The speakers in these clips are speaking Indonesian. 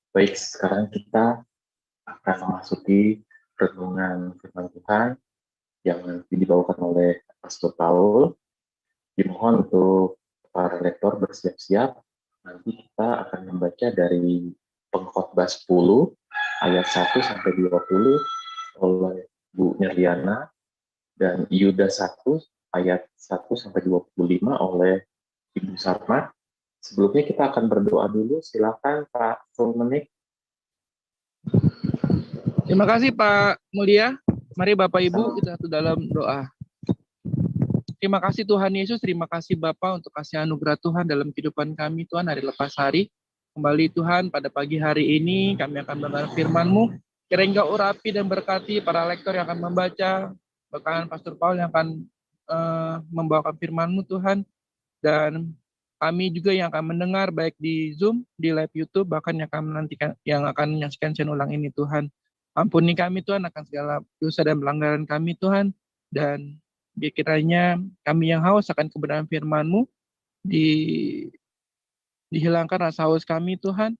Baik, sekarang kita akan memasuki renungan firman Tuhan yang nanti dibawakan oleh Pastor Paul. Dimohon untuk para lektor bersiap-siap. Nanti kita akan membaca dari Pengkhotbah 10 ayat 1 sampai 20 oleh Bu Nirliana dan Yuda 1 ayat 1 sampai 25 oleh Ibu Sarma. Sebelumnya kita akan berdoa dulu. Silakan Pak Fulmenik. Terima kasih Pak Mulia. Mari Bapak Ibu kita satu dalam doa. Terima kasih Tuhan Yesus, terima kasih Bapa untuk kasih anugerah Tuhan dalam kehidupan kami Tuhan hari lepas hari. Kembali Tuhan pada pagi hari ini kami akan mendengar firman-Mu. Kiranya Engkau urapi dan berkati para lektor yang akan membaca, bahkan Pastor Paul yang akan membawakan firman-Mu Tuhan. Dan kami juga yang akan mendengar baik di Zoom, di live YouTube, bahkan yang akan menyaksikan channel ulang ini Tuhan. Ampuni kami Tuhan akan segala dosa dan pelanggaran kami Tuhan. Dan kiranya kami yang haus akan kebenaran firman-Mu dihilangkan rasa haus kami Tuhan.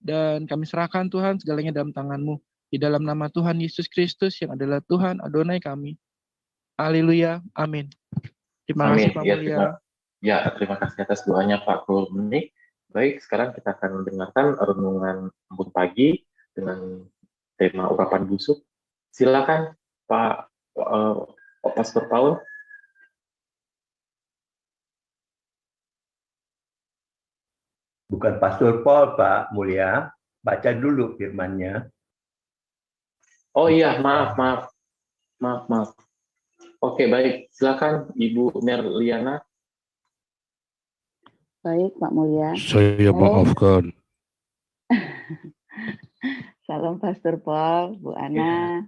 Dan kami serahkan Tuhan segalanya dalam tangan-Mu. Di dalam nama Tuhan Yesus Kristus yang adalah Tuhan Adonai kami. Haleluya. Amin. Terima kasih Pak Mulia. Terima kasih atas doanya Pak Fulmenik. Baik, sekarang kita akan mendengarkan renungan Embun Pagi dengan tema urapan busuk. Silakan Pak Pastor Paul. Bukan Pastor Paul, Pak Mulia. Baca dulu firman-Nya. Oh iya, maaf. Oke, baik. Silakan Ibu Nirliana. Baik, Pak Mulia. Saya maafkan. Salam Pastor Paul, Bu Ana,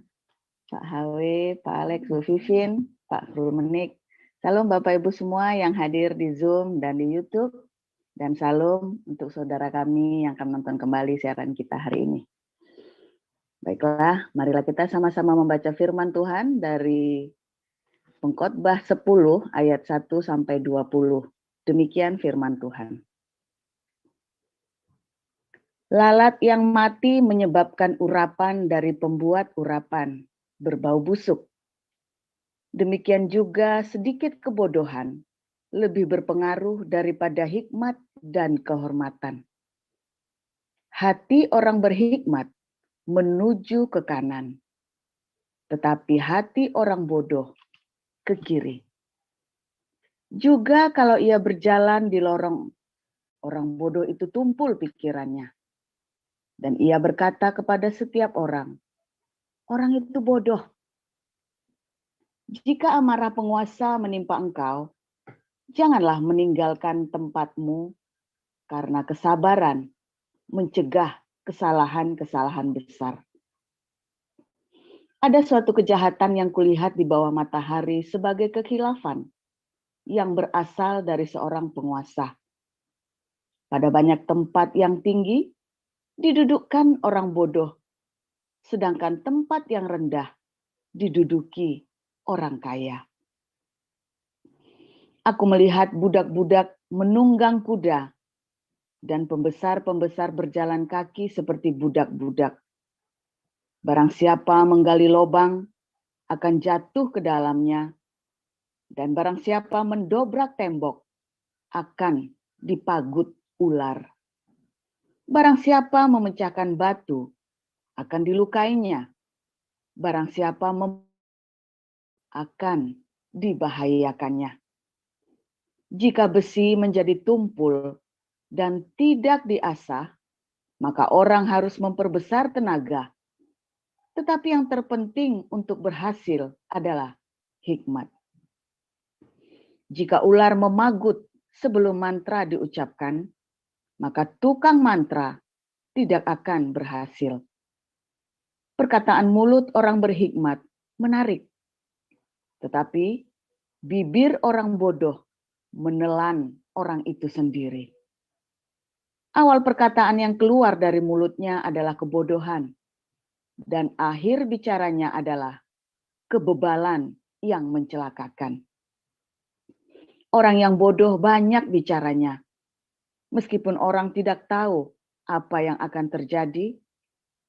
Pak Hawe, Pak Alex, Bu Vivin, Pak Fulmenik. Salam Bapak Ibu semua yang hadir di Zoom dan di YouTube. Dan salam untuk saudara kami yang akan nonton kembali siaran kita hari ini. Baiklah, marilah kita sama-sama membaca firman Tuhan dari Pengkhotbah 10 ayat 1 sampai 20. Demikian firman Tuhan. Lalat yang mati menyebabkan urapan dari pembuat urapan, berbau busuk. Demikian juga sedikit kebodohan lebih berpengaruh daripada hikmat dan kehormatan. Hati orang berhikmat menuju ke kanan, tetapi hati orang bodoh ke kiri. Juga kalau ia berjalan di lorong, orang bodoh itu tumpul pikirannya. Dan ia berkata kepada setiap orang, orang itu bodoh. Jika amarah penguasa menimpa engkau, janganlah meninggalkan tempatmu, karena kesabaran mencegah kesalahan-kesalahan besar. Ada suatu kejahatan yang kulihat di bawah matahari sebagai kekhilafan yang berasal dari seorang penguasa. Pada banyak tempat yang tinggi, didudukkan orang bodoh, sedangkan tempat yang rendah diduduki orang kaya. Aku melihat budak-budak menunggang kuda, dan pembesar-pembesar berjalan kaki seperti budak-budak. Barang siapa menggali lubang, akan jatuh ke dalamnya, dan barang siapa mendobrak tembok, akan dipagut ular. Barang siapa memecahkan batu, akan dilukainya. Barang siapa akan dibahayakannya. Jika besi menjadi tumpul dan tidak diasah, maka orang harus memperbesar tenaga. Tetapi yang terpenting untuk berhasil adalah hikmat. Jika ular memagut sebelum mantra diucapkan, maka tukang mantra tidak akan berhasil. Perkataan mulut orang berhikmat menarik, tetapi bibir orang bodoh menelan orang itu sendiri. Awal perkataan yang keluar dari mulutnya adalah kebodohan, dan akhir bicaranya adalah kebebalan yang mencelakakan. Orang yang bodoh banyak bicaranya, meskipun orang tidak tahu apa yang akan terjadi,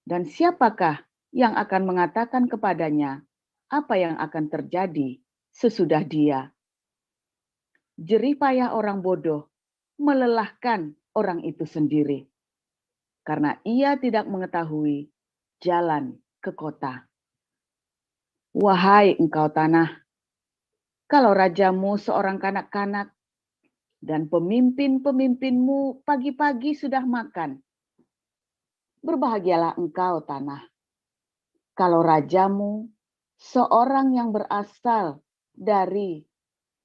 dan siapakah yang akan mengatakan kepadanya apa yang akan terjadi sesudah dia. Jerih payah orang bodoh melelahkan orang itu sendiri, karena ia tidak mengetahui jalan ke kota. Wahai engkau tanah, kalau rajamu seorang kanak-kanak dan pemimpin-pemimpinmu pagi-pagi sudah makan, berbahagialah engkau tanah, kalau rajamu seorang yang berasal dari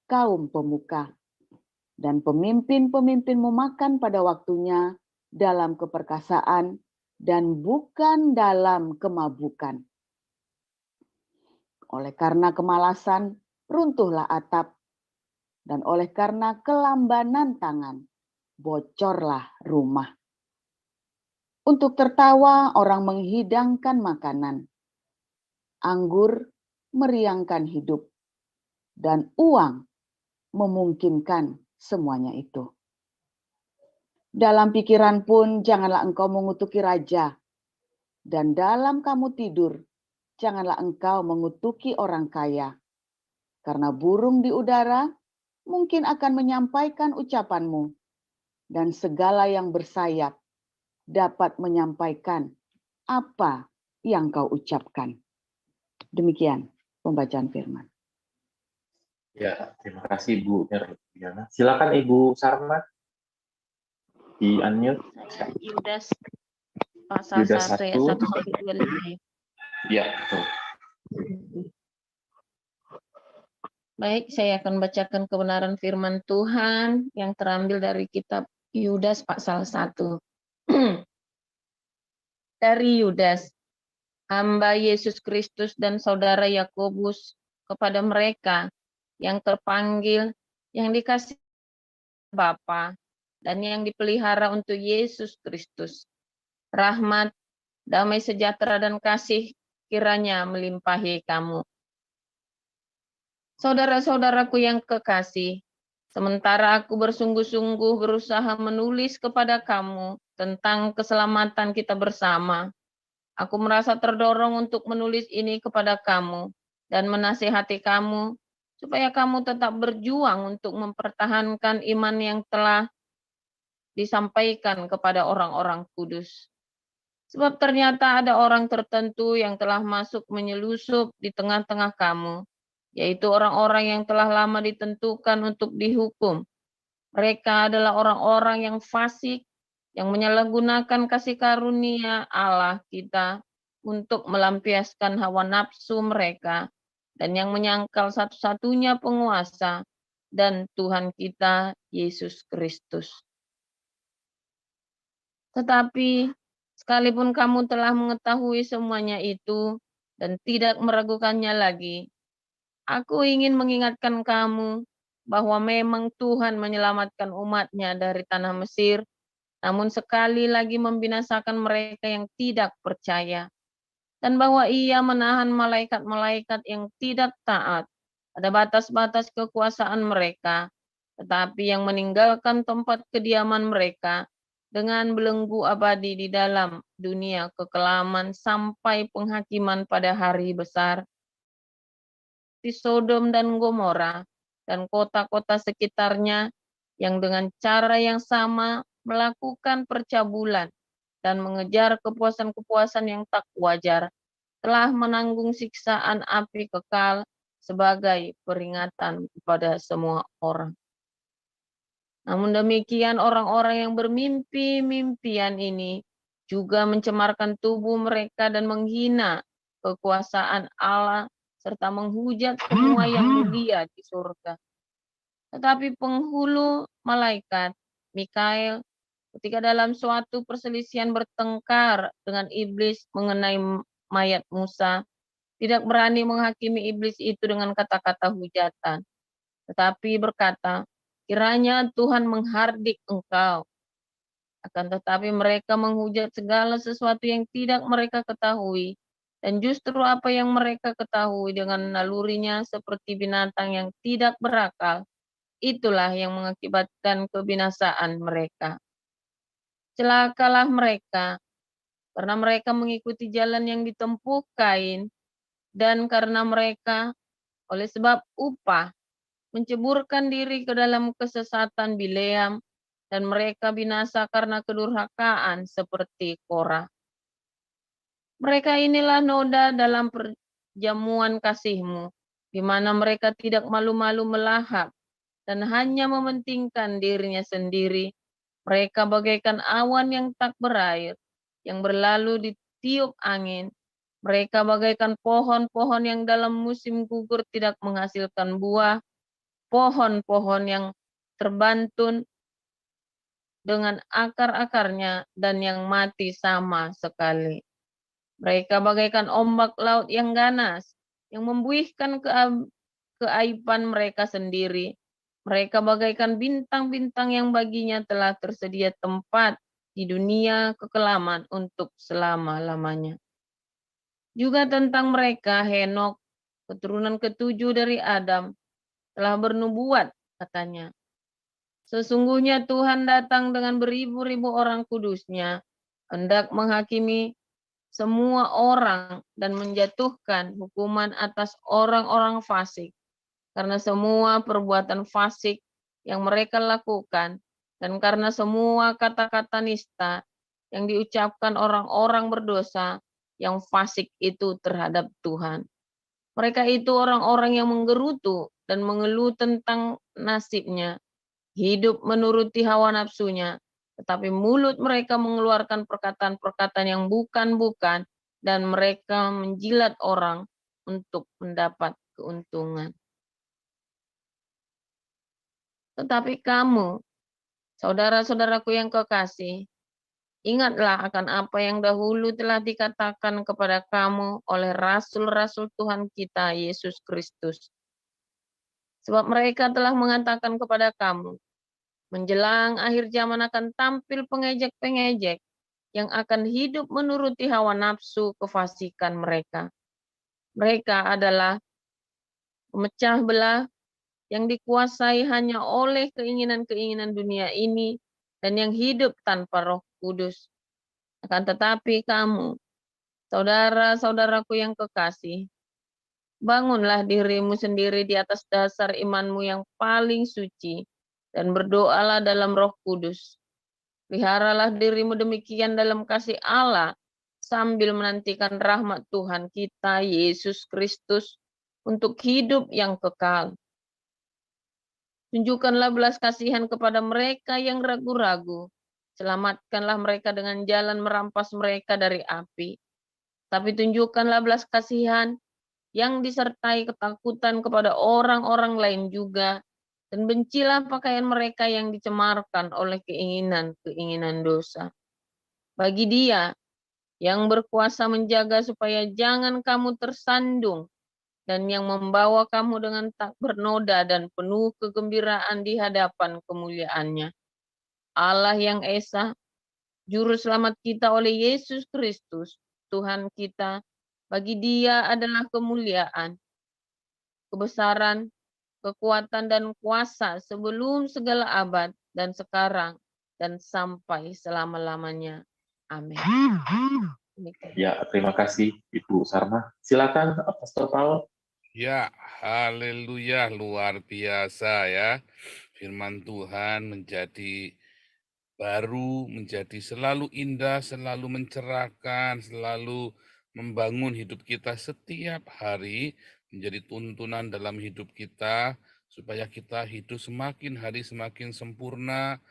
kaum pemuka, dan pemimpin-pemimpinmu makan pada waktunya dalam keperkasaan dan bukan dalam kemabukan. Oleh karena kemalasan, runtuhlah atap, dan oleh karena kelambanan tangan, bocorlah rumah. Untuk tertawa, orang menghidangkan makanan. Anggur meriangkan hidup, dan uang memungkinkan semuanya itu. Dalam pikiran pun janganlah engkau mengutuki raja, dan dalam kamu tidur janganlah engkau mengutuki orang kaya, karena burung di udara mungkin akan menyampaikan ucapanmu, dan segala yang bersayap dapat menyampaikan apa yang kau ucapkan. Demikian pembacaan firman. Ya, terima kasih Bu Nirliana. Silakan Ibu Sarma di unmute. Yudas pasal Yudas 1 ayat 1. 1 sampai 25. Ya, betul. Baik, saya akan bacakan kebenaran firman Tuhan yang terambil dari kitab Yudas pasal 1. Dari Yudas, hamba Yesus Kristus dan saudara Yakobus, kepada mereka yang terpanggil, yang dikasihi Bapa, dan yang dipelihara untuk Yesus Kristus. Rahmat, damai sejahtera dan kasih kiranya melimpahi kamu. Saudara-saudaraku yang kekasih, sementara aku bersungguh-sungguh berusaha menulis kepada kamu tentang keselamatan kita bersama, aku merasa terdorong untuk menulis ini kepada kamu dan menasihati kamu supaya kamu tetap berjuang untuk mempertahankan iman yang telah disampaikan kepada orang-orang kudus. Sebab ternyata ada orang tertentu yang telah masuk menyelusup di tengah-tengah kamu, yaitu orang-orang yang telah lama ditentukan untuk dihukum. Mereka adalah orang-orang yang fasik, yang menyalahgunakan kasih karunia Allah kita untuk melampiaskan hawa nafsu mereka, dan yang menyangkal satu-satunya penguasa dan Tuhan kita, Yesus Kristus. Tetapi sekalipun kamu telah mengetahui semuanya itu dan tidak meragukannya lagi, aku ingin mengingatkan kamu bahwa memang Tuhan menyelamatkan umat-Nya dari tanah Mesir, namun sekali lagi membinasakan mereka yang tidak percaya, dan bahwa Ia menahan malaikat-malaikat yang tidak taat pada batas-batas kekuasaan mereka, tetapi yang meninggalkan tempat kediaman mereka dengan belenggu abadi di dalam dunia kekelaman sampai penghakiman pada hari besar di Sodom dan Gomora dan kota-kota sekitarnya, yang dengan cara yang sama melakukan percabulan dan mengejar kepuasan-kepuasan yang tak wajar, telah menanggung siksaan api kekal sebagai peringatan kepada semua orang. Namun demikian, orang-orang yang bermimpi-mimpian ini juga mencemarkan tubuh mereka dan menghina kekuasaan Allah serta menghujat semua yang mulia di surga. Tetapi penghulu malaikat, Mikael, ketika dalam suatu perselisihan bertengkar dengan iblis mengenai mayat Musa, tidak berani menghakimi iblis itu dengan kata-kata hujatan, tetapi berkata, kiranya Tuhan menghardik engkau. Akan tetapi mereka menghujat segala sesuatu yang tidak mereka ketahui, dan justru apa yang mereka ketahui dengan nalurinya seperti binatang yang tidak berakal, itulah yang mengakibatkan kebinasaan mereka. Celakalah mereka, karena mereka mengikuti jalan yang ditempuh Kain, dan karena mereka oleh sebab upah menceburkan diri ke dalam kesesatan Bileam, dan mereka binasa karena kedurhakaan seperti Korah. Mereka inilah noda dalam perjamuan kasih-Mu, di mana mereka tidak malu-malu melahap dan hanya mementingkan dirinya sendiri. Mereka bagaikan awan yang tak berair, yang berlalu ditiup angin. Mereka bagaikan pohon-pohon yang dalam musim gugur tidak menghasilkan buah, pohon-pohon yang terbantun dengan akar-akarnya dan yang mati sama sekali. Mereka bagaikan ombak laut yang ganas, yang membuihkan keaiban mereka sendiri. Mereka bagaikan bintang-bintang yang baginya telah tersedia tempat di dunia kekelaman untuk selama-lamanya. Juga tentang mereka, Henok, keturunan ketujuh dari Adam, telah bernubuat, katanya. Sesungguhnya Tuhan datang dengan beribu-ribu orang kudusnya, hendak menghakimi semua orang dan menjatuhkan hukuman atas orang-orang fasik, karena semua perbuatan fasik yang mereka lakukan, dan karena semua kata-kata nista yang diucapkan orang-orang berdosa yang fasik itu terhadap Tuhan. Mereka itu orang-orang yang menggerutu dan mengeluh tentang nasibnya, hidup menuruti hawa nafsunya, tetapi mulut mereka mengeluarkan perkataan-perkataan yang bukan-bukan, dan mereka menjilat orang untuk mendapat keuntungan. Tetapi kamu, saudara-saudaraku yang kekasih, ingatlah akan apa yang dahulu telah dikatakan kepada kamu oleh rasul-rasul Tuhan kita, Yesus Kristus. Sebab mereka telah mengatakan kepada kamu, menjelang akhir zaman akan tampil pengejek-pengejek yang akan hidup menuruti hawa nafsu kefasikan mereka. Mereka adalah pemecah belah yang dikuasai hanya oleh keinginan-keinginan dunia ini dan yang hidup tanpa Roh Kudus. Akan tetapi kamu, saudara-saudaraku yang kekasih, bangunlah dirimu sendiri di atas dasar imanmu yang paling suci dan berdoalah dalam Roh Kudus. Peliharalah dirimu demikian dalam kasih Allah sambil menantikan rahmat Tuhan kita Yesus Kristus untuk hidup yang kekal. Tunjukkanlah belas kasihan kepada mereka yang ragu-ragu. Selamatkanlah mereka dengan jalan merampas mereka dari api. Tapi tunjukkanlah belas kasihan yang disertai ketakutan kepada orang-orang lain juga. Dan bencilah pakaian mereka yang dicemarkan oleh keinginan-keinginan dosa. Bagi Dia yang berkuasa menjaga supaya jangan kamu tersandung, dan yang membawa kamu dengan tak bernoda dan penuh kegembiraan di hadapan kemuliaannya. Allah yang Esa, Juru Selamat kita oleh Yesus Kristus, Tuhan kita, bagi Dia adalah kemuliaan, kebesaran, kekuatan, dan kuasa sebelum segala abad dan sekarang dan sampai selama-lamanya. Amin. Ya, terima kasih Ibu Sarma. Silakan Pastor Paul. Ya, haleluya, luar biasa ya. Firman Tuhan menjadi baru, menjadi selalu indah, selalu mencerahkan, selalu membangun hidup kita setiap hari, menjadi tuntunan dalam hidup kita, supaya kita hidup semakin hari semakin sempurna,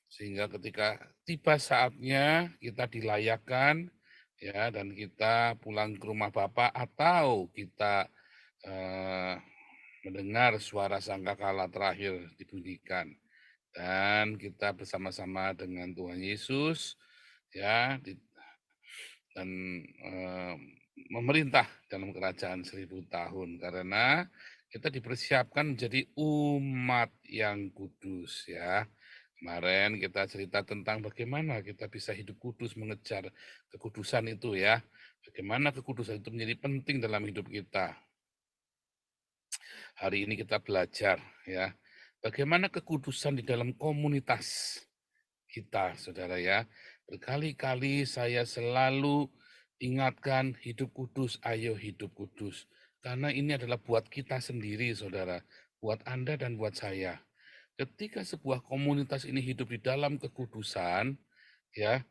sehingga ketika tiba saatnya kita dilayakkan, ya, dan kita pulang ke rumah Bapa atau kita mendengar suara sangkakala terakhir dibunyikan, dan kita bersama-sama dengan Tuhan Yesus, ya, dan memerintah dalam kerajaan 1000 tahun, karena kita dipersiapkan menjadi umat yang kudus, ya. Kemarin kita cerita tentang bagaimana kita bisa hidup kudus, mengejar kekudusan itu, ya. Bagaimana kekudusan itu menjadi penting dalam hidup kita. Hari ini kita belajar, ya, bagaimana kekudusan di dalam komunitas. kita, saudara ya. Berkali-kali saya selalu ingatkan hidup kudus, ayo hidup kudus. Karena ini adalah buat kita sendiri, saudara. Buat Anda dan buat saya. Ketika sebuah komunitas ini hidup di dalam kekudusan, ya,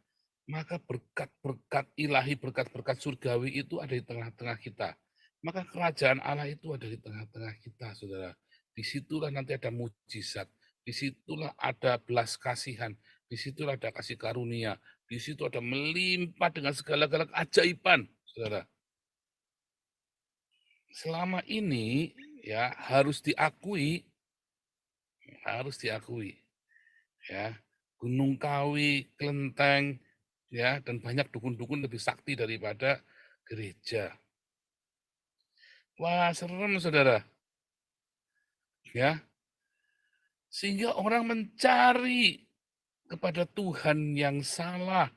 maka berkat-berkat ilahi, berkat-berkat surgawi itu ada di tengah-tengah kita. Maka kerajaan Allah itu ada di tengah-tengah kita, saudara. Disitulah nanti ada mujizat, disitulah ada belas kasihan, disitulah ada kasih karunia, di situ ada melimpah dengan segala-gala keajaiban, saudara. Selama ini ya harus diakui, ya, Gunung Kawi, Kelenteng, ya, dan banyak dukun-dukun lebih sakti daripada gereja. Wah, serem, saudara. Ya, sehingga orang mencari kepada Tuhan yang salah.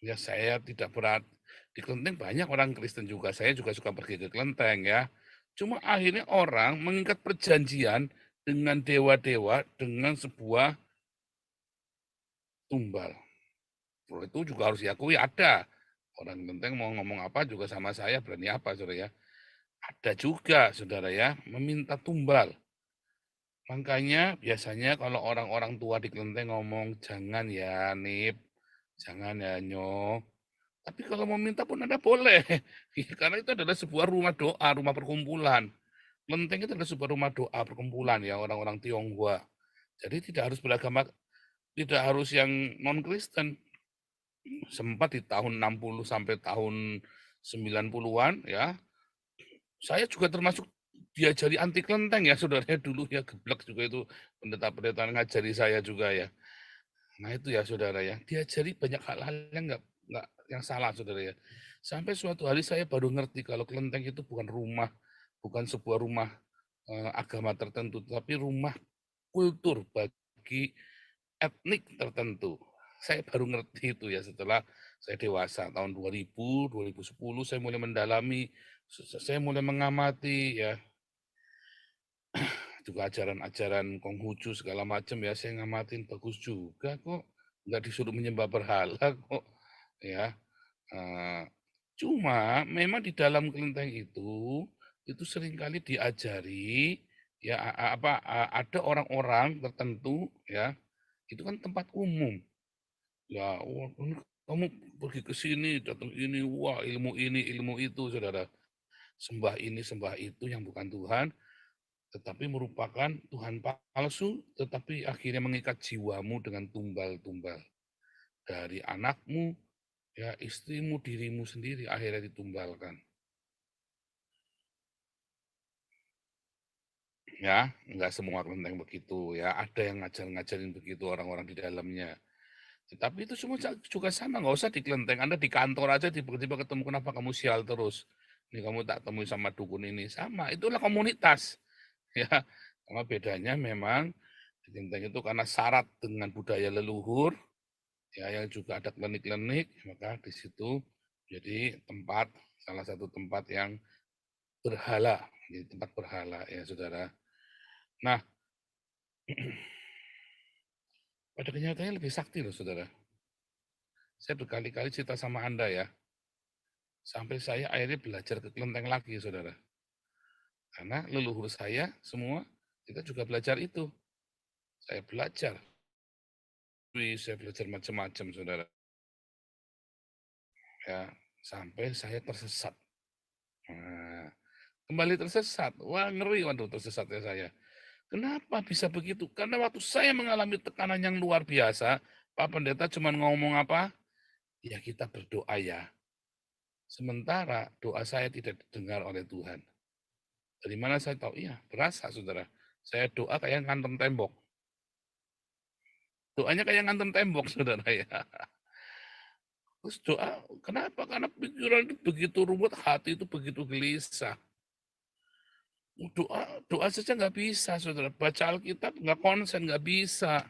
Ya, saya tidak berat. Di Kelenteng banyak orang Kristen juga. Saya juga suka pergi ke Kelenteng, ya. Cuma akhirnya orang mengikat perjanjian dengan dewa-dewa dengan sebuah tumbal. Itu juga harus diakui ada. Orang Kelenteng mau ngomong apa juga sama saya, berani apa, saudara ya. Ada juga, saudara ya, meminta tumbal. Makanya biasanya kalau orang-orang tua di Kelenteng ngomong, jangan ya Nip, jangan ya Nyo. Tapi kalau mau minta pun Anda boleh. Karena itu adalah sebuah rumah doa, rumah perkumpulan. Kelenteng itu adalah sebuah rumah doa perkumpulan ya orang-orang Tionghoa. Jadi tidak harus beragama, tidak harus yang non-Kristen. Sempat di tahun 60 sampai tahun 90-an ya, saya juga termasuk diajari anti kelenteng ya, saudaranya dulu ya, geblek juga itu pendeta-pendeta ngajari saya juga ya. Nah itu ya saudara ya, diajari banyak hal-hal yang nggak yang salah saudara ya. Sampai suatu hari saya baru ngerti kalau kelenteng itu bukan rumah, bukan sebuah rumah agama tertentu, tapi rumah kultur bagi etnik tertentu. Saya baru ngerti itu ya setelah saya dewasa tahun 2000, 2010 saya mulai mendalami, saya mulai mengamati ya juga ajaran-ajaran Konghucu segala macam ya, saya ngamatin bagus juga kok, nggak disuruh menyembah berhala kok ya. Cuma memang di dalam kelenteng itu seringkali diajari ya ada orang-orang tertentu ya, itu kan tempat umum. Ya, wah, kamu pergi ke sini, datang ini, wah ilmu ini, ilmu itu, saudara. Sembah ini, sembah itu yang bukan Tuhan, tetapi merupakan Tuhan palsu, tetapi akhirnya mengikat jiwamu dengan tumbal-tumbal. Dari anakmu, ya istrimu, dirimu sendiri akhirnya ditumbalkan. Ya, enggak semua kelenteng begitu ya. Ada yang ngajarin begitu orang-orang di dalamnya. Tetapi itu semua juga sama, nggak usah di kelenteng. Anda di kantor aja tiba-tiba ketemu, kenapa kamu sial terus? Ini kamu tak temui sama dukun ini. Sama, itulah komunitas. Ya, cuma bedanya memang di kelenteng itu karena syarat dengan budaya leluhur, ya yang juga ada klinik-klinik, maka di situ jadi tempat, salah satu tempat yang berhala, jadi tempat berhala ya saudara. Nah, pada kenyataannya lebih sakti loh saudara. Saya berkali-kali cerita sama Anda ya, sampai saya akhirnya belajar ke kelenteng lagi saudara. Karena leluhur saya semua, kita juga belajar itu. Saya belajar macam-macam saudara. Ya, sampai saya tersesat. Nah, kembali tersesat. Wah, ngeri waduh tersesatnya saya. Kenapa bisa begitu? Karena waktu saya mengalami tekanan yang luar biasa, Pak Pendeta cuma ngomong apa? Ya kita berdoa ya. Sementara doa saya tidak didengar oleh Tuhan. Dari mana saya tahu? Iya, berasa saudara. Saya doa kayak ngantem tembok. Doanya kayak ngantem tembok saudara ya. Terus doa, kenapa? Karena pikiran itu begitu rumit, hati itu begitu gelisah. Doa saja nggak bisa, saudara. Baca Alkitab nggak konsen, nggak bisa.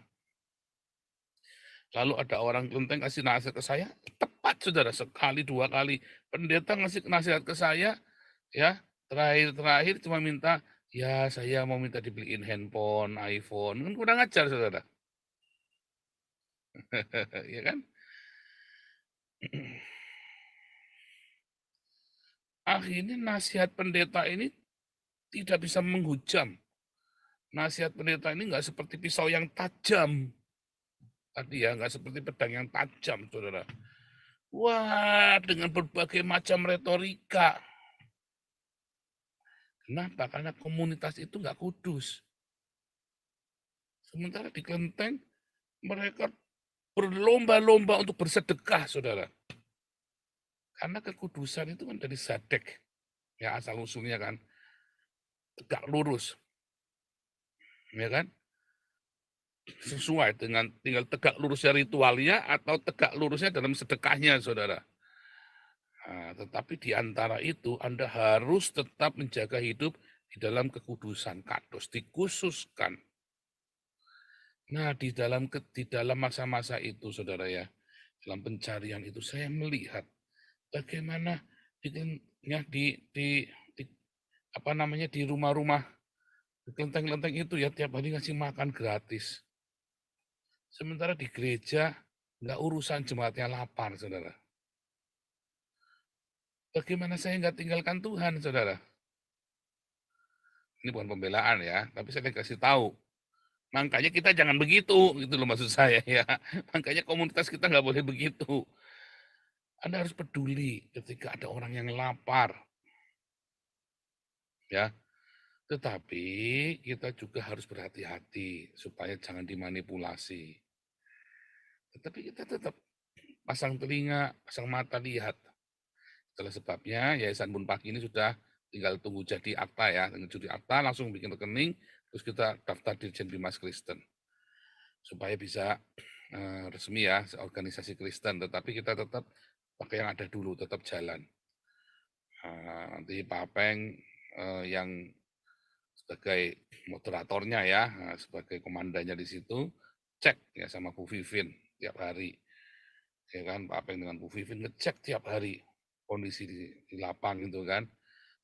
Lalu ada orang kelenteng kasih nasihat ke saya, tepat saudara, sekali dua kali. Pendeta ngasih nasihat ke saya, ya terakhir cuma minta, ya saya mau minta dibeliin handphone, iPhone. Kan kurang ajar saudara. Ya kan? Akhirnya nasihat pendeta ini tidak bisa menghujam. Nasihat pendeta ini nggak seperti pisau yang tajam. Tadi ya, nggak seperti pedang yang tajam, saudara. Wah, dengan berbagai macam retorika. Kenapa? Karena komunitas itu nggak kudus. Sementara di kelenteng, mereka berlomba-lomba untuk bersedekah, saudara. Karena kekudusan itu kan dari sadek. Ya, asal usulnya kan. Tegak lurus. Ya kan? Sesuai dengan tinggal tegak lurusnya ritualnya atau tegak lurusnya dalam sedekahnya, saudara. Nah, tetapi di antara itu Anda harus tetap menjaga hidup di dalam kekudusan kados, dikhususkan. Nah, di dalam masa-masa itu, saudara ya, dalam pencarian itu saya melihat bagaimana di rumah-rumah, di kelenteng-kelenteng itu ya tiap hari ngasih makan gratis. Sementara di gereja nggak urusan jemaatnya lapar, saudara. Bagaimana saya nggak tinggalkan Tuhan, saudara? Ini bukan pembelaan ya, tapi saya kasih tahu. Makanya kita jangan begitu, gitu loh maksud saya ya. Makanya komunitas kita nggak boleh begitu. Anda harus peduli ketika ada orang yang lapar. Ya, tetapi kita juga harus berhati-hati supaya jangan dimanipulasi. Tetapi kita tetap pasang telinga, pasang mata lihat. Itulah sebabnya Yayasan Bun Pagi ini sudah tinggal tunggu jadi akta ya, tunggu jadi akta langsung bikin rekening, terus kita daftar Dirjen Bimas Kristen supaya bisa resmi ya organisasi Kristen. Tetapi kita tetap pakai yang ada dulu, tetap jalan. Nanti Pak Apeng yang sebagai moderatornya ya, sebagai komandannya di situ, cek ya sama Bu Vivin tiap hari. Ya kan, Pak Apeng dengan Bu Vivin ngecek tiap hari kondisi di lapang itu kan.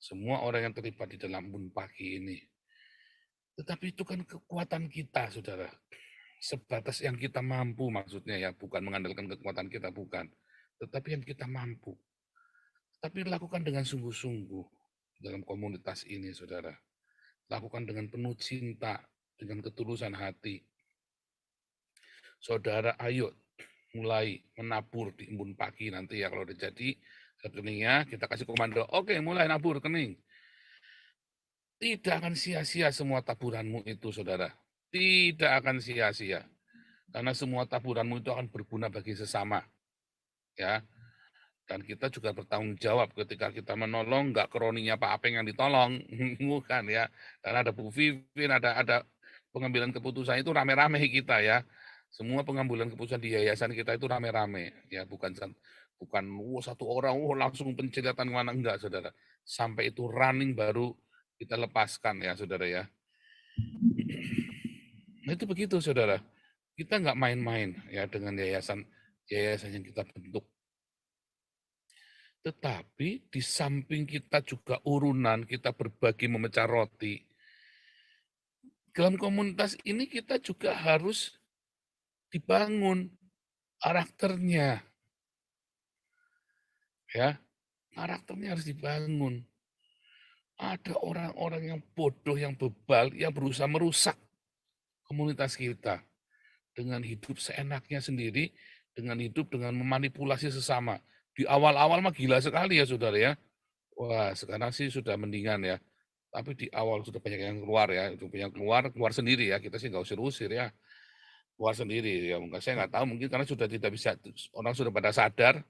Semua orang yang terlibat di dalam Bun Pagi ini. Tetapi itu kan kekuatan kita, saudara. Sebatas yang kita mampu maksudnya ya, bukan mengandalkan kekuatan kita, bukan. Tetapi yang kita mampu. Tapi lakukan dengan sungguh-sungguh dalam komunitas ini, saudara. Lakukan dengan penuh cinta, dengan ketulusan hati. Saudara, ayo mulai menabur di Embun Pagi nanti ya, kalau udah jadi rekeningnya, kita kasih komando, oke mulai nabur rekening. Tidak akan sia-sia semua taburanmu itu, saudara. Tidak akan sia-sia. Karena semua taburanmu itu akan berguna bagi sesama. Ya. Dan kita juga bertanggung jawab ketika kita menolong, nggak kroninya Pak Apeng yang ditolong. Bukan ya. Karena ada Bu Vivin, ada pengambilan keputusan itu rame-rame kita ya. Semua pengambilan keputusan di yayasan kita itu rame-rame. Ya, bukan satu orang langsung penceritaan kemana, enggak, saudara. Sampai itu running baru kita lepaskan ya, saudara ya. Nah itu begitu, saudara. Kita nggak main-main ya dengan yayasan yang kita bentuk. Tetapi di samping kita juga urunan, kita berbagi memecah roti. Dalam komunitas ini kita juga harus dibangun karakternya. Ya, karakternya harus dibangun. Ada orang-orang yang bodoh, yang bebal, yang berusaha merusak komunitas kita dengan hidup seenaknya sendiri, dengan hidup dengan memanipulasi sesama. Di awal-awal mah gila sekali ya, saudara ya. Wah, sekarang sih sudah mendingan ya. Tapi di awal sudah banyak yang keluar ya, itu yang keluar sendiri ya. Kita sih nggak usir-usir ya, keluar sendiri ya. Mungkin saya nggak tahu, mungkin karena sudah tidak bisa, orang sudah pada sadar.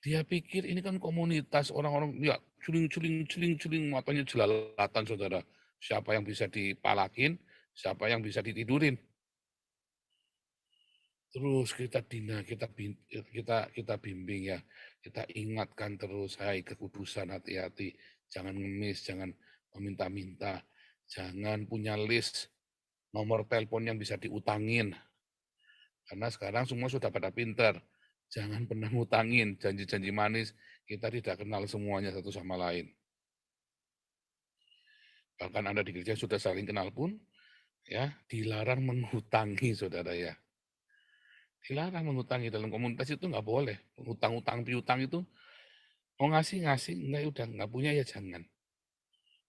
Dia pikir ini kan komunitas orang-orang ya culing matanya jelalatan, saudara. Siapa yang bisa dipalakin, siapa yang bisa ditidurin. Terus kita bimbing ya, kita ingatkan terus, hai kekudusan, hati-hati, jangan ngemis, jangan meminta-minta, jangan punya list nomor telepon yang bisa diutangin. Karena sekarang semua sudah pada pinter. Jangan pernah ngutangin, janji-janji manis, kita tidak kenal semuanya satu sama lain. Bahkan Anda di gereja sudah saling kenal pun, Ya, dilarang menghutangi, saudara ya. Dilarang menghutangi dalam komunitas itu nggak boleh. Utang-utang piutang itu mau ngasih, enggak ya udah, nggak punya ya jangan.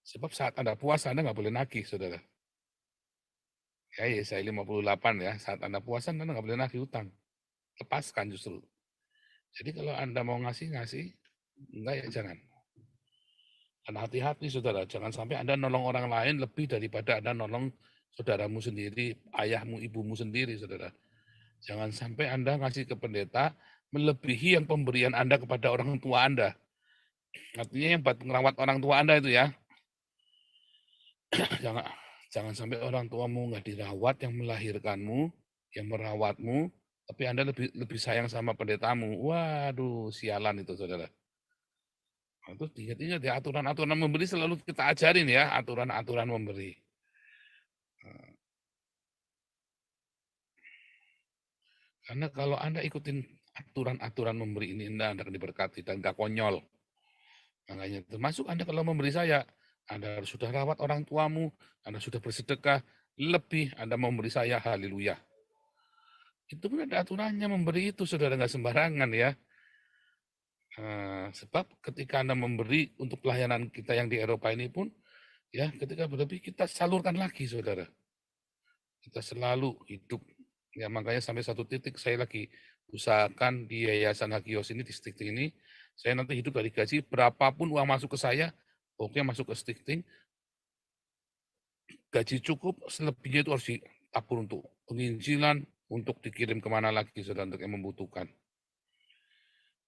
Sebab saat Anda puasa, Anda nggak boleh nagih, saudara. Ya, Yesaya 58 ya, saat Anda puasa, Anda nggak boleh nagih utang. Lepaskan justru. Jadi kalau Anda mau ngasih, enggak ya jangan. Dan hati-hati, saudara, jangan sampai Anda nolong orang lain lebih daripada Anda nolong saudaramu sendiri, ayahmu, ibumu sendiri, saudara. Jangan sampai Anda ngasih ke pendeta melebihi yang pemberian Anda kepada orang tua Anda. Artinya yang buat ngerawat orang tua Anda itu ya. Jangan, jangan sampai orang tuamu nggak dirawat, yang melahirkanmu, yang merawatmu, tapi Anda lebih sayang sama pendetamu. Waduh, sialan itu, saudara. Nah, itu ingat-ingat ya, aturan-aturan memberi selalu kita ajarin ya, aturan-aturan memberi. Karena kalau Anda ikutin aturan-aturan memberi ini, Anda akan diberkati dan gak konyol. Makanya termasuk Anda kalau memberi saya, Anda harus sudah rawat orang tuamu, Anda sudah bersedekah, lebih Anda memberi saya, haleluya. Itu pun ada aturannya memberi itu, saudara, nggak sembarangan ya. Sebab ketika Anda memberi untuk pelayanan kita yang di Eropa ini pun, ya ketika berlebih kita salurkan lagi, saudara. Kita selalu hidup. Ya makanya sampai satu titik saya lagi usahakan di Yayasan Hagios ini, di Stikting ini, saya nanti hidup dari gaji, berapapun uang masuk ke saya, pokoknya masuk ke Stikting, gaji cukup, selebihnya itu harus ditabur untuk penginjilan, untuk dikirim kemana lagi, saudara, untuk yang membutuhkan.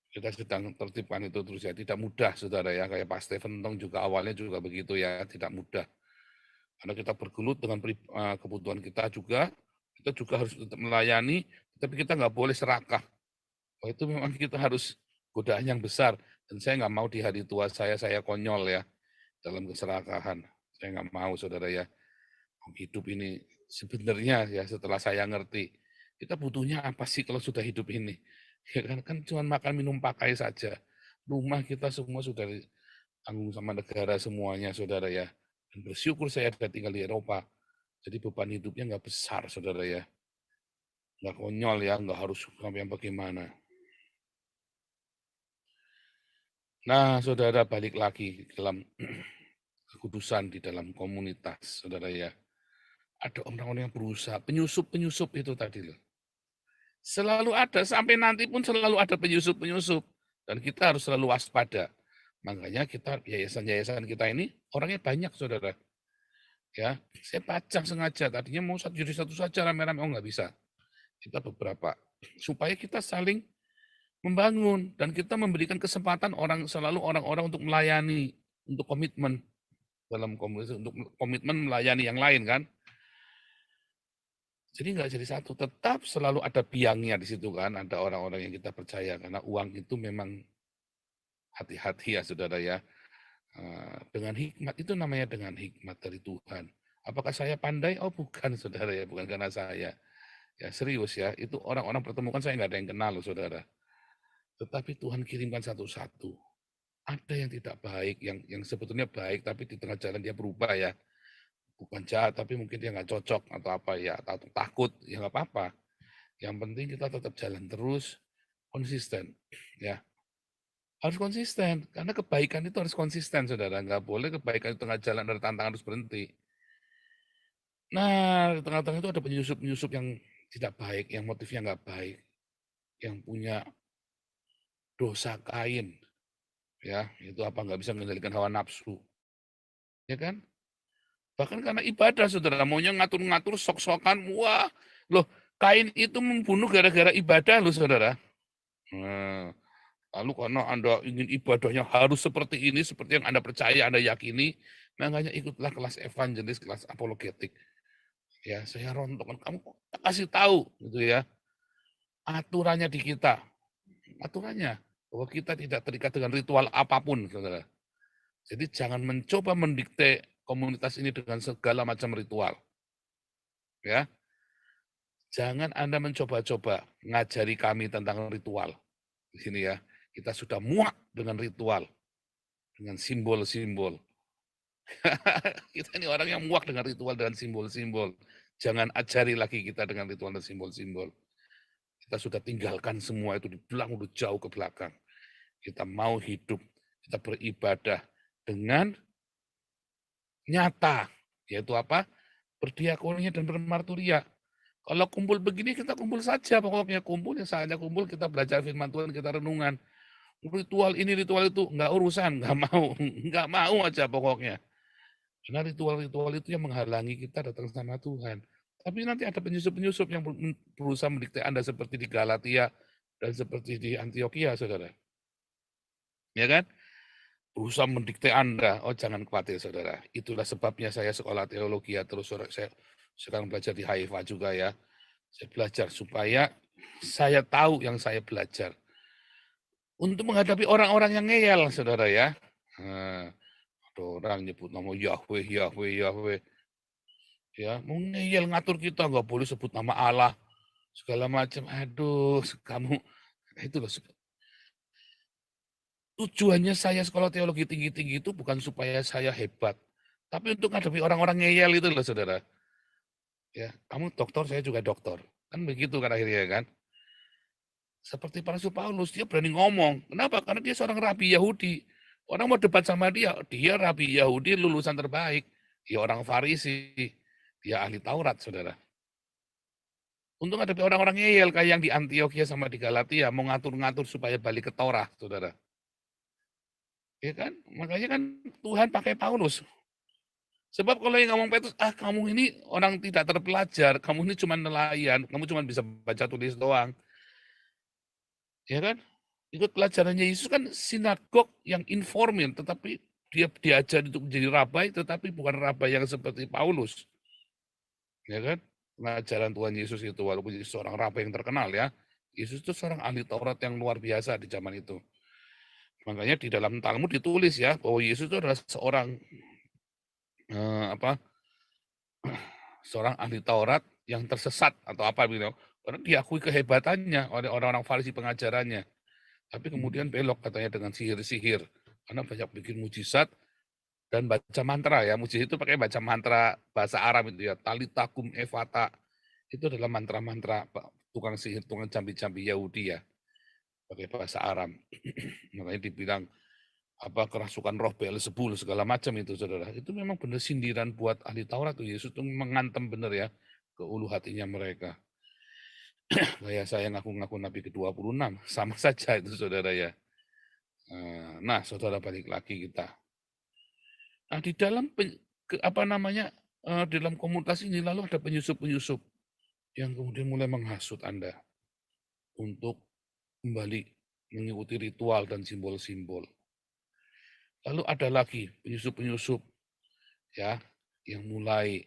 Kita sedang tertibkan itu terus ya, tidak mudah, saudara ya, kayak Pak Stephen Tong juga awalnya juga begitu ya, tidak mudah. Karena kita bergelut dengan kebutuhan kita juga harus tetap melayani, tapi kita nggak boleh serakah. Oh, itu memang kita harus godaan yang besar, dan saya nggak mau di hari tua saya konyol ya, dalam keserakahan. Saya nggak mau, saudara ya. Hidup ini sebenarnya ya, setelah saya ngerti, kita butuhnya apa sih kalau sudah hidup ini? Ya kan cuma makan, minum, pakai saja. Rumah kita semua sudah ditanggung sama negara semuanya, saudara ya. Dan bersyukur saya ada tinggal di Eropa. Jadi beban hidupnya nggak besar, saudara ya. Nggak konyol ya, nggak harus sampai yang bagaimana. Nah, saudara, balik lagi dalam kekudusan di dalam komunitas, saudara ya. Ada orang-orang yang berusaha, penyusup-penyusup itu tadi loh. Selalu ada, sampai nanti pun selalu ada penyusup-penyusup. Dan kita harus selalu waspada. Makanya kita, yayasan-yayasan kita ini, orangnya banyak, saudara. Ya, saya pajang sengaja, tadinya mau jadi satu saja rame-rame, oh nggak bisa. Kita beberapa, supaya kita saling membangun, dan kita memberikan kesempatan selalu orang-orang untuk melayani, untuk komitmen dalam komunitas, untuk komitmen melayani yang lain kan. Jadi nggak jadi satu, tetap selalu ada biangnya di situ kan, ada orang-orang yang kita percaya, karena uang itu memang hati-hati ya, saudara ya. Dengan hikmat, itu namanya dengan hikmat dari Tuhan. Apakah saya pandai? Oh bukan, saudara ya, bukan karena saya. Ya serius ya, itu orang-orang pertemukan saya nggak ada yang kenal loh, saudara. Tetapi Tuhan kirimkan satu-satu. Ada yang tidak baik, yang sebetulnya baik, tapi di tengah jalan dia berubah ya. Bukan jahat, tapi mungkin dia nggak cocok atau apa ya, atau takut, ya nggak apa-apa. Yang penting kita tetap jalan terus, konsisten. Ya, harus konsisten, karena kebaikan itu harus konsisten, saudara. Nggak boleh kebaikan di tengah jalan ada tantangan harus berhenti. Nah, di tengah-tengah itu ada penyusup-penyusup yang tidak baik, yang motifnya nggak baik, yang punya dosa Kain, ya itu apa, nggak bisa mengendalikan hawa nafsu, ya kan? Bahkan karena ibadah, saudara, maunya ngatur-ngatur, sok-sokan, wah, loh, Kain itu membunuh gara-gara ibadah, loh, saudara. Nah, lalu karena Anda ingin ibadahnya harus seperti ini, seperti yang Anda percaya, Anda yakini, makanya ikutlah kelas evangelis, kelas apologetik. Ya, saya rontokkan, kamu kasih tahu, gitu ya, aturannya di kita, aturannya bahwa kita tidak terikat dengan ritual apapun, saudara. Jadi jangan mencoba mendikte komunitas ini dengan segala macam ritual. Ya. Jangan Anda mencoba-coba ngajari kami tentang ritual. Di sini ya, kita sudah muak dengan ritual, dengan simbol-simbol. Kita ini orang yang muak dengan ritual dan simbol-simbol. Jangan ajari lagi kita dengan ritual dan simbol-simbol. Kita sudah tinggalkan semua itu di belakang, udah jauh ke belakang. Kita mau hidup, kita beribadah dengan nyata, yaitu apa? Berdiakonia dan bermarturia. Kalau kumpul begini kita kumpul saja, pokoknya kumpul, ya saatnya kumpul, kita belajar firman Tuhan, kita renungan. Ritual ini, ritual itu, nggak urusan, nggak mau aja pokoknya. Karena ritual-ritual itu yang menghalangi kita datang sama Tuhan. Tapi nanti ada penyusup-penyusup yang berusaha mendikte Anda seperti di Galatia dan seperti di Antioquia, saudara. Ya kan? Berusaha mendikte Anda. Oh, jangan khawatir, saudara. Itulah sebabnya saya sekolah teologi, terus saya sekarang belajar di Haifa juga ya. Saya belajar supaya saya tahu yang saya belajar. Untuk menghadapi orang-orang yang ngeyel, saudara ya. Nah, ada orang nyebut nama Yahweh, Yahweh, Yahweh. Ya, mau ngeyel ngatur kita, nggak boleh sebut nama Allah, segala macam. Aduh, kamu, itu loh. Tujuannya saya sekolah teologi tinggi-tinggi itu bukan supaya saya hebat, tapi untuk menghadapi orang-orang ngeyel itu loh, saudara. Ya, kamu dokter, saya juga dokter. Kan begitu kan akhirnya kan. Seperti Rasul Paulus, dia berani ngomong. Kenapa? Karena dia seorang rabi Yahudi. Orang mau debat sama dia rabi Yahudi lulusan terbaik. Dia orang Farisi, dia ahli Taurat, saudara. Untuk menghadapi orang-orang ngeyel kayak yang di Antioquia sama di Galatia, mau ngatur-ngatur supaya balik ke Torah, saudara. Ya kan? Makanya kan Tuhan pakai Paulus. Sebab kalau yang ngomong Petrus, kamu ini orang tidak terpelajar, kamu ini cuma nelayan, kamu cuma bisa baca tulis doang. Ya kan? Ikut pelajarannya Yesus kan sinagog yang informal, tetapi dia diajar untuk menjadi rabai, tetapi bukan rabai yang seperti Paulus. Ya kan? Pengajaran Tuhan Yesus itu, walaupun Yesus seorang rabai yang terkenal ya, Yesus itu seorang ahli Taurat yang luar biasa di zaman itu. Makanya di dalam Talmud ditulis ya, bahwa Yesus itu adalah seorang seorang ahli Taurat yang tersesat atau apa gitu. Karena diakui kehebatannya oleh orang-orang Farisi pengajarannya. Tapi kemudian belok katanya dengan sihir-sihir. Karena banyak bikin mujizat dan baca mantra ya. Mujizat itu pakai baca mantra bahasa Arab itu ya. Talitakum evata. Itu adalah mantra-mantra tukang sihir, tukang jambi-jambi Yahudi ya. Pakai bahasa Arab. Makanya dibilang kerasukan roh Beelzebul segala macam itu, saudara. Itu memang benar sindiran buat ahli Taurat tuh. Yesus tuh mengantem benar ya ke ulu hatinya mereka. Kayak saya ngaku-ngaku Nabi ke-26, sama saja itu, saudara ya. Nah, saudara, balik lagi kita. Nah, di dalam dalam komunitas ini lalu ada penyusup-penyusup yang kemudian mulai menghasut Anda untuk kembali mengikuti ritual dan simbol-simbol. Lalu ada lagi penyusup-penyusup ya yang mulai,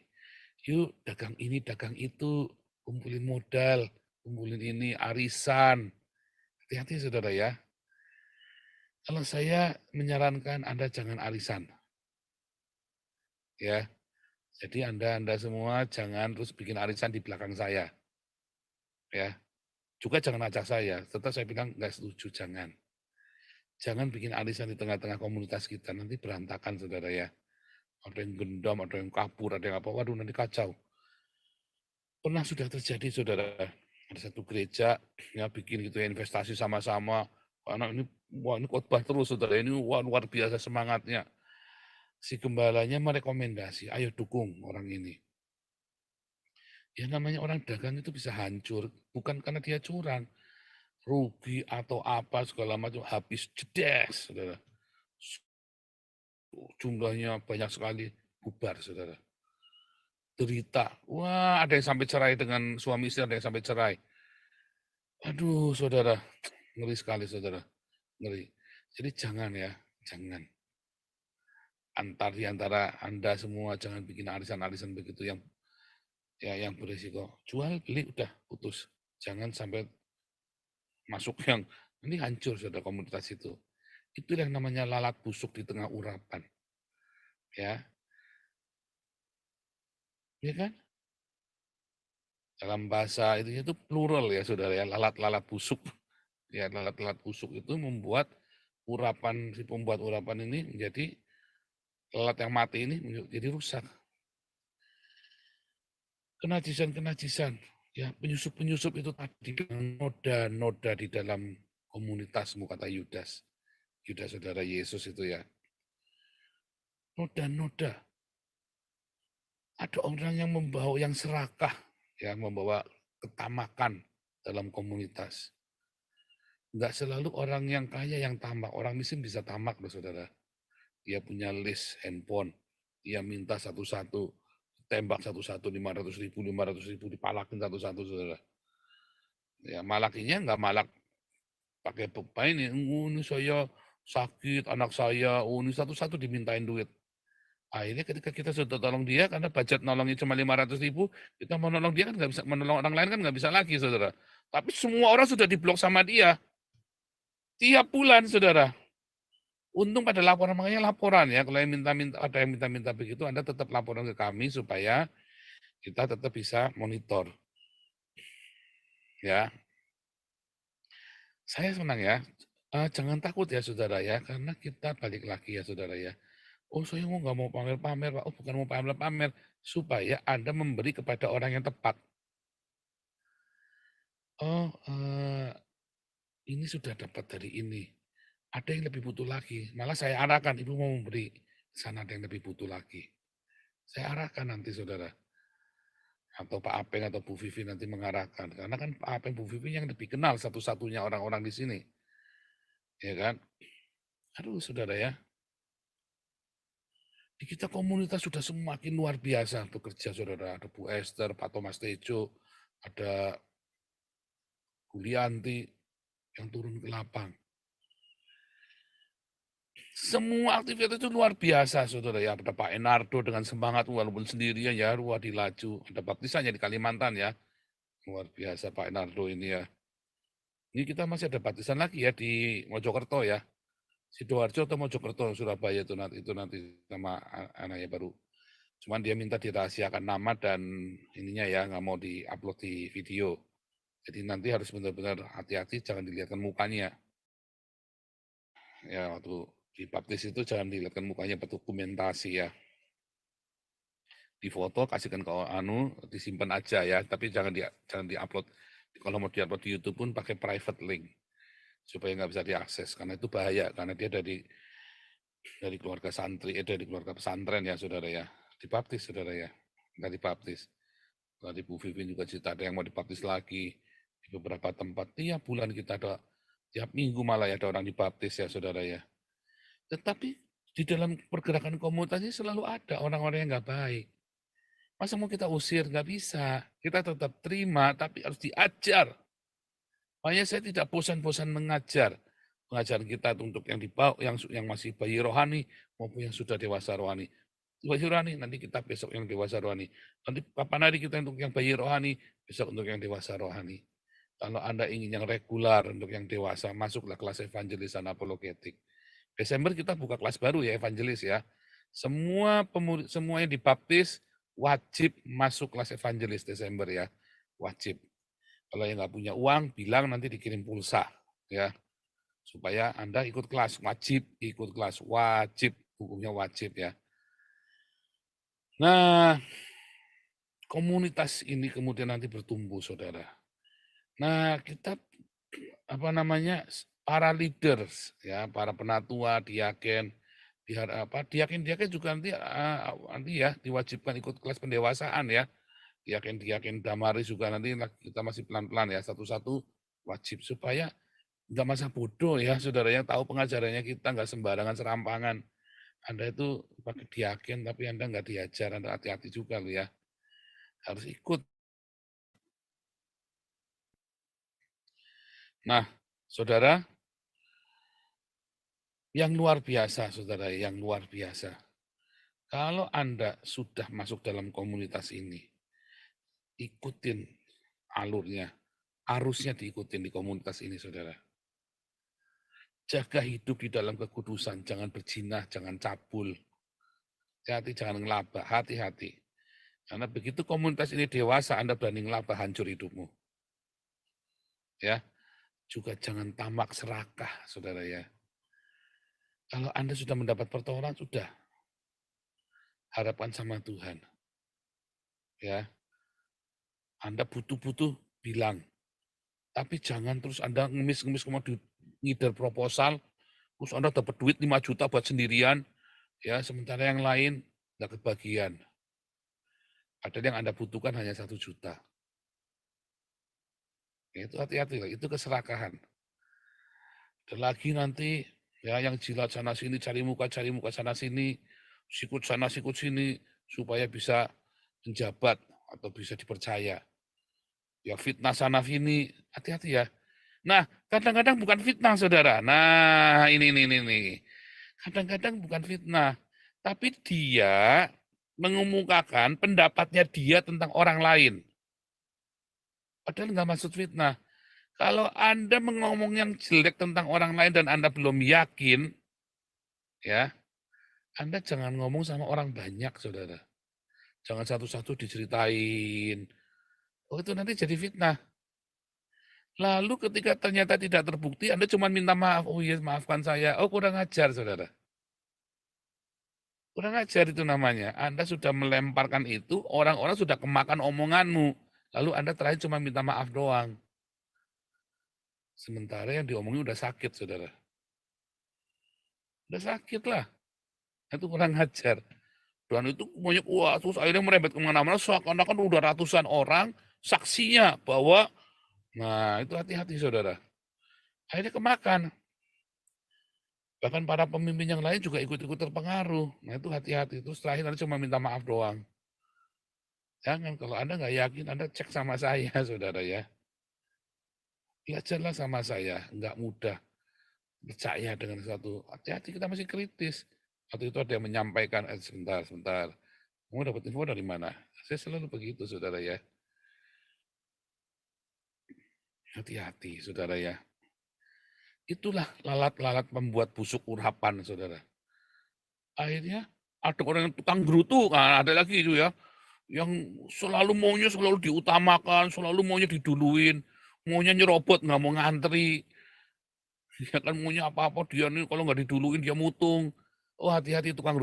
yuk dagang ini, dagang itu, kumpulin modal, kumpulin ini, arisan. Hati-hati, saudara ya. Kalau saya menyarankan Anda jangan arisan. Ya. Jadi Anda semua jangan terus bikin arisan di belakang saya. Ya. Juga jangan ajak saya. Tetap saya bilang nggak setuju, jangan. Jangan bikin arisan di tengah-tengah komunitas kita, nanti berantakan, saudara ya. Ada yang gendam, ada yang kabur, ada yang apa, waduh nanti kacau. Pernah sudah terjadi, saudara, ada satu gereja ya bikin gitu ya, investasi sama-sama, karena ini khotbah terus, saudara, ini luar biasa semangatnya. Si gembalanya merekomendasi, ayo dukung orang ini. Ya namanya orang dagang itu bisa hancur, bukan karena dia curang, rugi atau apa segala macam, habis jedes, saudara. Jumlahnya banyak sekali, bubar, saudara. Derita. Wah, ada yang sampai cerai dengan suami istri, ada yang sampai cerai. Aduh, saudara, ngeri sekali, saudara, ngeri. Jadi jangan ya, jangan. Di antara Anda semua jangan bikin arisan-arisan begitu yang berisiko. Jual, beli, udah putus. Jangan sampai masuk yang ini hancur, saudara, komunitas itu. Itu yang namanya lalat busuk di tengah urapan. Ya. Ya kan? Dalam bahasa itu plural ya, saudara ya, lalat-lalat busuk. Ya, lalat-lalat busuk itu membuat si pembuat urapan ini menjadi lalat yang mati ini jadi rusak. Kenajisan, ya penyusup itu tadi noda-noda di dalam komunitasmu, kata Yudas. Yudas saudara Yesus itu ya. Noda-noda. Ada orang yang yang serakah, ya membawa ketamakan dalam komunitas. Enggak selalu orang yang kaya yang tamak, orang miskin bisa tamak loh saudara. Dia punya list handphone, dia minta satu-satu, tembak satu-satu 500.000, dipalakin satu-satu saudara. Ya malakinya enggak malak pakai ini saya sakit, anak saya, ini satu-satu dimintain duit. Akhirnya ketika kita sudah tolong dia, karena budget nolongnya cuma 500.000, kita mau nolong dia kan nggak bisa, menolong orang lain kan nggak bisa lagi, saudara. Tapi semua orang sudah diblok sama dia. Tiap bulan, saudara. Untung pada laporan, makanya laporan ya. Kalau yang ada yang minta-minta begitu, Anda tetap laporan ke kami supaya kita tetap bisa monitor. Ya, saya senang ya. Jangan takut ya, saudara ya, karena kita balik lagi ya, saudara ya. Oh, saya nggak mau pamer-pamer, Pak. Oh, bukan mau pamer-pamer. Supaya Anda memberi kepada orang yang tepat. Oh, ini sudah dapat dari ini. Ada yang lebih butuh lagi. Malah saya arahkan, Ibu mau memberi. Sana ada yang lebih butuh lagi. Saya arahkan nanti, saudara. Atau Pak Apeng atau Bu Vivi nanti mengarahkan. Karena kan Pak Apeng, Bu Vivi yang lebih kenal satu-satunya orang-orang di sini. Ya kan? Aduh, saudara ya. Di kita komunitas sudah semakin luar biasa bekerja, saudara. Ada Bu Esther, Pak Thomas Tejo, ada Bu Lianti yang turun ke lapang. Semua aktivitas itu luar biasa, saudara ya. Ada Pak Enardo dengan semangat walaupun sendirian ya, luar di Laju. Ada baptisannya di Kalimantan ya. Luar biasa Pak Enardo ini ya. Ini kita masih ada baptisan lagi ya di Mojokerto ya. Sidoarjo atau Mojokerto, Surabaya itu nanti sama anaknya baru. Cuman dia minta dirahasiakan nama dan ininya ya, nggak mau di-upload di video. Jadi nanti harus benar-benar hati-hati, jangan dilihatkan mukanya. Ya, waktu dibaptis itu jangan dilihatkan mukanya, berdokumentasi ya. Di foto, kasihkan ke disimpan aja ya, tapi jangan di-upload. Kalau mau di-upload di YouTube pun pakai private link supaya nggak bisa diakses, karena itu bahaya, karena dia dari keluarga santri, dari keluarga pesantren ya, saudara ya. Dibaptis, saudara ya, nggak dibaptis. Tadi Bu Vivin juga cerita ada yang mau dibaptis lagi di beberapa tempat. Tiap bulan kita ada, tiap minggu malah ya ada orang dibaptis ya, saudara ya. Tetapi di dalam pergerakan komunitas ini selalu ada orang-orang yang nggak baik. Masa mau kita usir? Nggak bisa. Kita tetap terima, tapi harus diajar. Makanya saya tidak bosan-bosan mengajar. Pengajaran kita untuk yang dibawa, yang masih bayi rohani, maupun yang sudah dewasa rohani. Bayi rohani, nanti kita besok yang dewasa rohani. Nanti kapan hari kita untuk yang bayi rohani, besok untuk yang dewasa rohani. Kalau Anda ingin yang regular untuk yang dewasa, masuklah kelas evangelis dan apologetik. Desember kita buka kelas baru ya, evangelis ya. Semua yang dibaptis wajib masuk kelas evangelis Desember ya, wajib. Kalau yang nggak punya uang, bilang nanti dikirim pulsa ya, supaya Anda ikut kelas, wajib ikut kelas, wajib, hukumnya wajib ya. Nah, komunitas ini kemudian nanti bertumbuh, saudara. Nah, kita para leaders ya, para penatua, diaken, diaken juga nanti ya diwajibkan ikut kelas pendewasaan ya. Diaken Damaris juga nanti kita masih pelan-pelan ya, satu-satu wajib supaya nggak masa bodoh ya, saudara yang tahu pengajarannya kita nggak sembarangan serampangan. Anda itu pakai diaken tapi Anda nggak diajar, Anda hati-hati juga loh ya. Harus ikut. Nah, saudara, yang luar biasa, saudara, yang luar biasa. Kalau Anda sudah masuk dalam komunitas ini, ikutin alurnya, arusnya diikutin di komunitas ini, saudara. Jaga hidup di dalam kekudusan, jangan berzina, jangan cabul. Hati-hati, jangan ngelabah, hati-hati. Karena begitu komunitas ini dewasa, Anda berani ngelabah, hancur hidupmu. Ya, juga jangan tamak serakah, saudara ya. Kalau Anda sudah mendapat pertolongan, sudah. Harapkan sama Tuhan. Ya, Anda butuh-butuh bilang. Tapi jangan terus Anda ngemis-ngemis kemudian ngider proposal, terus Anda dapat duit 5 juta buat sendirian, ya sementara yang lain nggak kebagian. Padahal yang Anda butuhkan hanya 1 juta. Itu hati-hati, itu keserakahan. Dan lagi nanti ya yang jilat sana sini, cari muka sana sini, sikut sana sikut sini supaya bisa menjabat atau bisa dipercaya. Ya fitnah sana sini, hati-hati ya. Nah, kadang-kadang bukan fitnah, saudara. Nah, ini. Kadang-kadang bukan fitnah, tapi dia mengemukakan pendapatnya dia tentang orang lain. Padahal nggak maksud fitnah. Kalau Anda mengomong yang jelek tentang orang lain dan Anda belum yakin, ya, Anda jangan ngomong sama orang banyak, saudara. Jangan satu-satu diceritain. Oh, itu nanti jadi fitnah. Lalu ketika ternyata tidak terbukti, Anda cuma minta maaf. Oh iya, maafkan saya. Oh, kurang ajar, saudara. Kurang ajar itu namanya. Anda sudah melemparkan itu, orang-orang sudah kemakan omonganmu. Lalu Anda terakhir cuma minta maaf doang. Sementara yang diomongin udah sakit, saudara. Udah sakit lah. Itu kurang ajar. Dan itu banyak, wah, terus akhirnya merembet kemana-mana, seakan-akan udah ratusan orang saksinya bahwa, nah itu hati-hati, saudara. Akhirnya kemakan. Bahkan para pemimpin yang lain juga ikut-ikut terpengaruh. Nah itu hati-hati. Terus terakhir Anda cuma minta maaf doang. Jangan, kalau Anda nggak yakin, Anda cek sama saya, saudara ya. Belajarlah sama saya, nggak mudah percaya dengan satu. Hati-hati, kita masih kritis. Waktu itu ada yang menyampaikan, sebentar. Kamu dapat info dari mana? Saya selalu begitu, saudara ya. Hati-hati, saudara ya. Itulah lalat-lalat membuat busuk urapan, saudara. Akhirnya ada orang yang tukang gerutu, nah, ada lagi itu ya, yang selalu maunya selalu diutamakan, selalu maunya diduluin, maunya nyerobot, nggak mau ngantri. Dia kan maunya apa-apa, dia nih kalau nggak diduluin dia mutung. Oh hati-hati tukang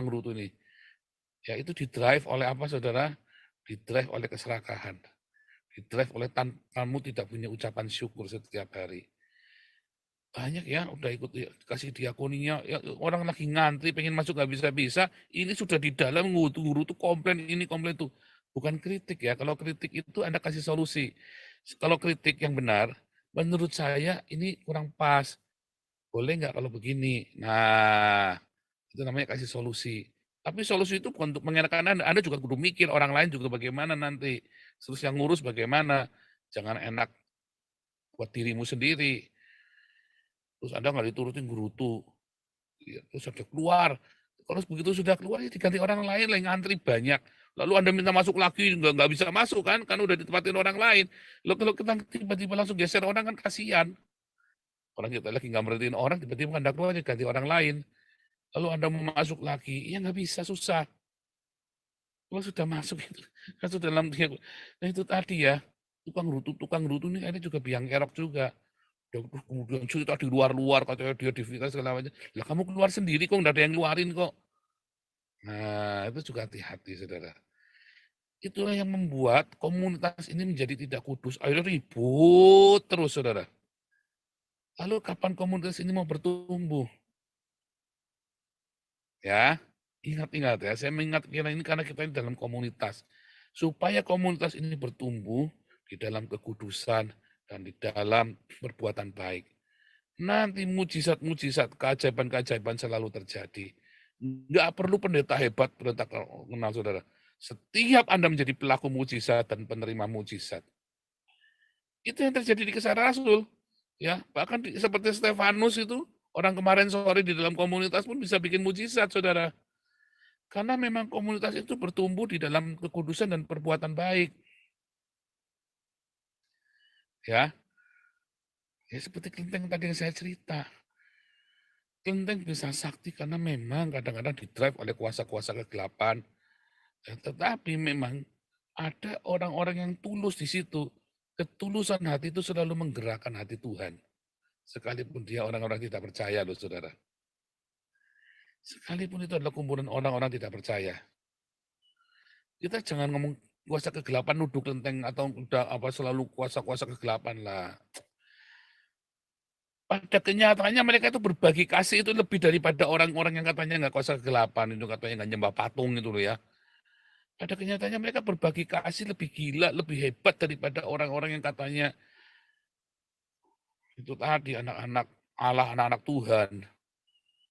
gerutu ini. Ya itu didrive oleh apa, saudara? Didrive oleh keserakahan. Didrive oleh kamu tidak punya ucapan syukur setiap hari. Banyak ya udah ikut kasih diakoninya, ya, orang lagi ngantri pengen masuk nggak bisa-bisa, ini sudah di dalam ngurutu komplain ini komplain itu. Bukan kritik ya, kalau kritik itu Anda kasih solusi. Kalau kritik yang benar, menurut saya ini kurang pas. Boleh nggak kalau begini? Nah, itu namanya kasih solusi. Tapi solusi itu bukan untuk mengenakan Anda juga kudu mikir orang lain juga bagaimana nanti. Terus yang ngurus bagaimana. Jangan enak buat dirimu sendiri. Terus Anda nggak diturutin gerutu. Ya, terus ada keluar. Kalau begitu sudah keluar ya diganti orang lain lah yang ngantri banyak. Lalu Anda minta masuk lagi nggak bisa masuk kan udah ditempatin orang lain. Lalu kalau kita tiba-tiba langsung geser orang kan kasihan. Orang kita lagi nggak merhatiin orang tiba-tiba Anda keluar ganti orang lain. Lalu Anda mau masuk lagi, ya nggak bisa, susah. Kalau sudah masuk itu, kan sudah dalam nah itu tadi ya, tukang rutu ini akhirnya juga biang kerok juga. Kemudian cerita di luar-luar, katanya dia di fitnah segala macam. Lah kamu keluar sendiri kok, nggak ada yang ngeluarin kok. Nah, itu juga hati-hati, saudara. Itulah yang membuat komunitas ini menjadi tidak kudus. Akhirnya ribut terus, saudara. Lalu kapan komunitas ini mau bertumbuh? Ya, ingat-ingat ya, saya mengingatkan ini karena kita ini dalam komunitas. Supaya komunitas ini bertumbuh di dalam kekudusan dan di dalam perbuatan baik. Nanti mujizat-mujizat, keajaiban-keajaiban selalu terjadi. Nggak perlu pendeta hebat, pendeta kenal saudara. Setiap Anda menjadi pelaku mujizat dan penerima mujizat. Itu yang terjadi di Kisah Rasul. Ya, bahkan seperti Stefanus itu, orang kemarin sore di dalam komunitas pun bisa bikin mujizat, saudara. Karena memang komunitas itu bertumbuh di dalam kekudusan dan perbuatan baik. Ya, seperti kelenteng tadi yang saya cerita. Kelenteng bisa sakti karena memang kadang-kadang didrive oleh kuasa-kuasa kegelapan. Tetapi memang ada orang-orang yang tulus di situ. Ketulusan hati itu selalu menggerakkan hati Tuhan. Sekalipun dia orang-orang tidak percaya loh, saudara. Sekalipun itu adalah kumpulan orang-orang tidak percaya. Kita jangan ngomong kuasa kegelapan nuduh kelenteng atau udah apa selalu kuasa-kuasa kegelapan lah. Pada kenyataannya mereka itu berbagi kasih itu lebih daripada orang-orang yang katanya nggak kuasa kegelapan, itu katanya nggak nyembah patung itu loh ya. Pada kenyataannya mereka berbagi kasih lebih gila, lebih hebat daripada orang-orang yang katanya itu tadi anak-anak Allah, anak-anak Tuhan.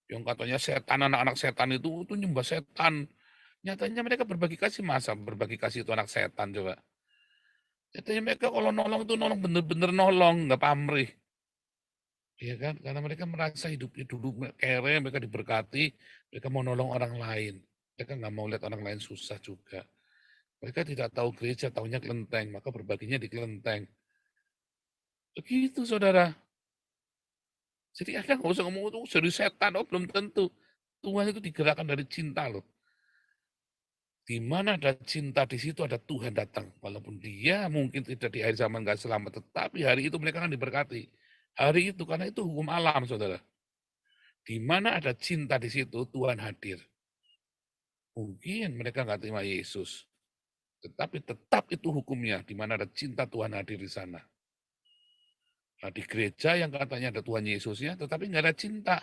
Yang katanya setan, anak-anak setan itu nyembah setan. Nyatanya mereka berbagi kasih, masa berbagi kasih itu anak setan coba. Nyatanya mereka kalau nolong itu nolong bener-bener nolong, nggak pamrih. Iya kan? Karena mereka merasa hidupnya dulu kere, mereka diberkati, mereka mau nolong orang lain. Mereka nggak mau lihat orang lain susah juga. Mereka tidak tahu gereja, tahunya kelenteng, maka berbaginya di kelenteng. Begitu, saudara. Jadi Anda nggak usah ngomong itu dari setan, oh belum tentu. Tuhan itu digerakkan dari cinta loh. Di mana ada cinta, di situ ada Tuhan datang. Walaupun dia mungkin tidak di akhir zaman nggak selamat, tetapi hari itu mereka akan diberkati. Hari itu, karena itu hukum alam, saudara. Di mana ada cinta di situ, Tuhan hadir. Mungkin mereka nggak terima Yesus. Tetapi tetap itu hukumnya, di mana ada cinta Tuhan hadir di sana. Nah, di gereja yang katanya ada Tuhan Yesusnya, tetapi nggak ada cinta.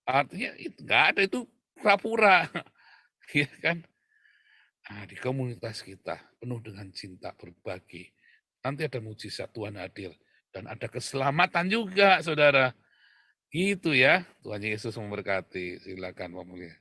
Artinya itu nggak ada, itu pura-pura. Iya kan? Nah, di komunitas kita penuh dengan cinta, berbagi. Nanti ada mujizat Tuhan hadir. Dan ada keselamatan juga, saudara. Gitu ya. Tuhan Yesus memberkati. Silakan, Pak Mulia.